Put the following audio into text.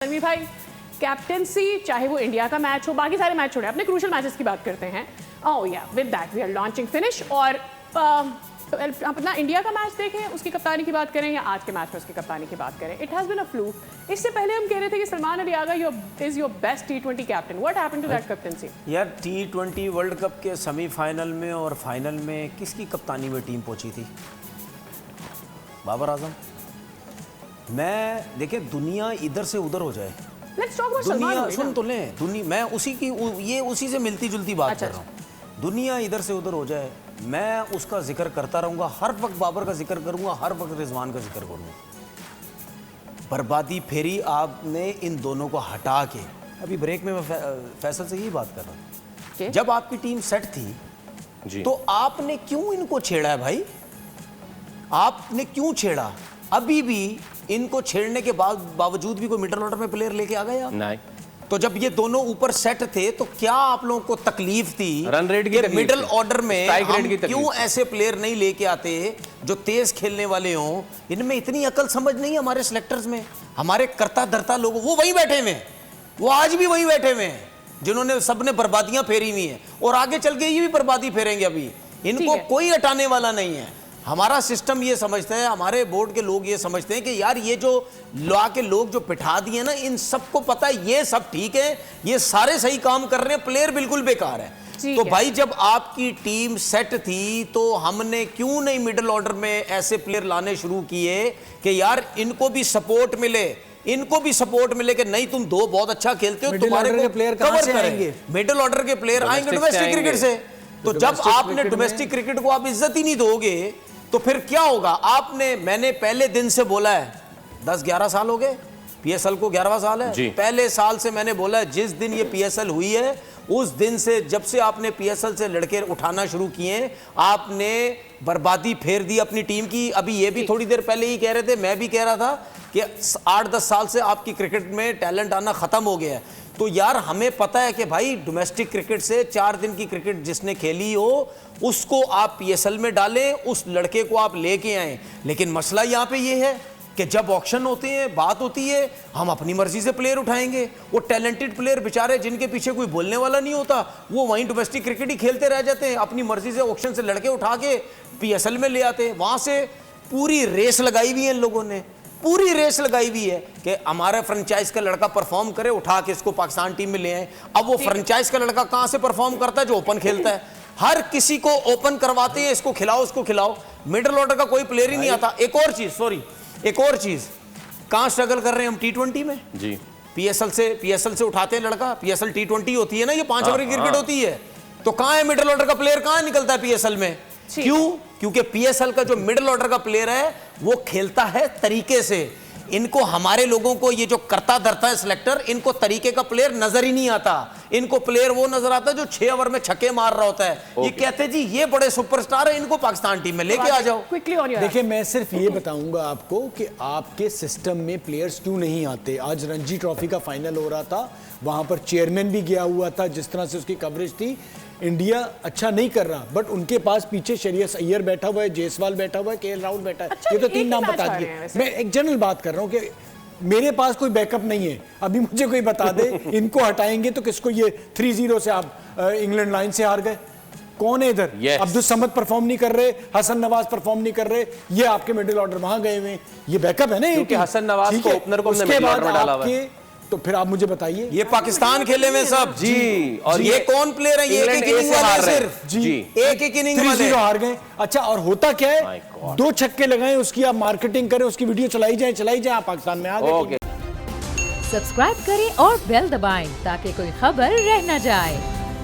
तनवीर भाई, कैप्टेंसी चाहे वो इंडिया का मैच हो, बाकी सारे मैच छोड़े, अपने क्रूशियल मैचेस की बात करते हैं। Oh yeah with that we are launching finish. और अपना इंडिया का मैच देखें, उसकी कप्तानी की बात करें या आज के मैच में उसकी कप्तानी की बात करें, it has been a fluke. इससे पहले हम कह रहे थे कि Salman Ali Agha is your best T20 captain. What happened to that captaincy? यार T20 वर्ल्ड कप के सेमीफाइनल में और फाइनल में किसकी कप्तानी में टीम पहुंची थी? बाबर आजम। मैं देखिए, दुनिया इधर से उधर हो जाए, दुनिया सुन तो लें, दुनिया मैं उसी से मिलती जुलती बात कर रहा हूँ। दुनिया इधर से उधर हो जाए, मैं उसका जिक्र करता रहूँगा, हर वक्त बाबर का जिक्र करूँगा, हर वक्त रिजवान का जिक्र करूँगा। बर्बादी फेरी आपने इन दोनों को हटा के, अभी ब्रेक में मैं फैसल से यही बात कर रहा हूँ, जब आपकी टीम सेट थी जी, तो आपने क्यों इनको छेड़ा है भाई? आपने क्यों छेड़ा? अभी भी इनको छेड़ने के बावजूद भी कोई मिडल ऑर्डर में प्लेयर लेके आ गए आप? नहीं। तो जब ये दोनों ऊपर सेट थे तो क्या आप लोगों को तकलीफ थी रन रेट की? मिडल ऑर्डर में हम क्यों ऐसे प्लेयर नहीं लेके आते जो तेज खेलने वाले हों? इनमें इतनी अकल समझ नहीं है हमारे सिलेक्टर्स में, हमारे करता धरता लोग, वो वहीं बैठे हुए हैं, वो आज भी वहीं बैठे हुए हैं जिन्होंने सबने बर्बादियां फेरी हुई हैं और आगे चल के ये भी बर्बादी फेरेंगे। अभी इनको कोई हटाने वाला नहीं है। हमारा सिस्टम ये समझता है, हमारे बोर्ड के लोग ये समझते हैं कि यार ये जो लॉ के लोग जो बिठा दिए ना, इन सबको पता है ये सब ठीक है, ये सारे सही काम कर रहे हैं, प्लेयर बिल्कुल बेकार है। तो भाई जब आपकी टीम सेट थी तो हमने क्यों नहीं मिडिल ऑर्डर में ऐसे प्लेयर लाने शुरू किए कि यार इनको भी सपोर्ट मिले, इनको भी सपोर्ट मिले कि नहीं तुम दो बहुत अच्छा खेलते हो, तुम्हारे को प्लेयर कवर करेंगे। मिडिल ऑर्डर के प्लेयर आएंगे डोमेस्टिक क्रिकेट से। तो जब आपने डोमेस्टिक क्रिकेट को आप इज्जत ही नहीं दोगे तो फिर क्या होगा? मैंने पहले दिन से बोला है, 10-11 साल हो गए, PSL को 11वां साल है, पहले साल से मैंने बोला है, जिस दिन ये PSL हुई है उस दिन से, जब से आपने PSL से लड़के उठाना शुरू किए, आपने बर्बादी फेर दी अपनी टीम की। अभी ये भी थोड़ी देर पहले ही कह रहे थे, मैं भी कह रहा था कि 8-10 साल से आपकी क्रिकेट में टैलेंट आना खत्म हो गया है। तो यार हमें पता है कि भाई डोमेस्टिक क्रिकेट से 4 दिन की क्रिकेट जिसने खेली हो उसको आप PSL में डालें, उस लड़के को आप लेके आए। लेकिन मसला यहाँ पे ये है कि जब ऑक्शन होते हैं, बात होती है, हम अपनी मर्जी से प्लेयर उठाएंगे। वो टैलेंटेड प्लेयर बेचारे जिनके पीछे कोई बोलने वाला नहीं होता, वो वहीं डोमेस्टिक क्रिकेट ही खेलते रह जाते हैं, अपनी मर्जी से ऑक्शन से लड़के उठा के PSL में ले आते हैं। वहां से पूरी रेस लगाई हुई है इन लोगों ने, पूरी रेस लगाई हुई है कि हमारे फ्रेंचाइज का लड़का परफॉर्म करे, उठा के इसको पाकिस्तान टीम में ले आए। अब वो फ्रेंचाइज का लड़का कहां से परफॉर्म करता है? जो ओपन खेलता है। हर किसी को ओपन करवाते हैं, इसको खिलाओ उसको खिलाओ, मिडिल ऑर्डर का कोई प्लेयर ही नहीं आता। एक और चीज कहां स्ट्रगल कर रहे हैं हम T20 में जी, PSL से उठाते हैं लड़का, PSL T20 होती है ना, ये 5 ओवर की क्रिकेट होती है, तो कहां है मिडिल ऑर्डर का प्लेयर? कहां निकलता है PSL में? क्यों? क्योंकि PSL का जो मिडिल ऑर्डर का प्लेयर है वो खेलता है तरीके से। इनको, हमारे लोगों को, ये जो करता धरता है सिलेक्टर, इनको तरीके का प्लेयर नजर ही नहीं आता। इनको प्लेयर वो नजर आता है जो 6 ओवर में छक्के मार रहा होता है। ये कहते जी ये बड़े सुपरस्टार है, इनको पाकिस्तान टीम में लेके आ जाओ। देखिए, मैं सिर्फ ये बताऊंगा आपको कि आपके सिस्टम में प्लेयर्स क्यों नहीं आते। आज रणजी ट्रॉफी का फाइनल हो रहा था, वहां पर चेयरमैन भी गया हुआ था, जिस तरह से उसकी कवरेज थी। इंडिया अच्छा नहीं कर रहा, बट उनके पास पीछे श्रेयस अय्यर बैठा हुआ है, जायसवाल बैठा हुआ है, KL राहुल बैठा है। ये तो 3 नाम बता दिए। मैं एक जनरल बात कर रहा हूँ कि मेरे पास कोई बैकअप नहीं है। अभी मुझे कोई बता दे इनको हटाएंगे तो किसको? ये 3-0 से आप इंग्लैंड लाइन से हार गए, कौन है इधर? अब्दुल समद परफॉर्म नहीं कर रहे, हसन नवाज परफॉर्म नहीं कर रहे, ये आपके मिडिल ऑर्डर वहां गए हुए, ये बैकअप है ना। हसन नवाज को ओपनर को उसके बाद आपके, तो फिर आप मुझे बताइए, ये पाकिस्तान खेले हुए सब जी, और ये कौन प्लेयर है? ये एक इनिंग वाले सिर्फ जी, एक इनिंग वाले 3-0 हार गए। अच्छा, और होता क्या है? 2 छक्के लगाए, उसकी आप मार्केटिंग करें, उसकी वीडियो चलाई जाए, आप पाकिस्तान में आ गए। सब्सक्राइब करें और बेल दबाएं ताकि कोई खबर रह न जाए।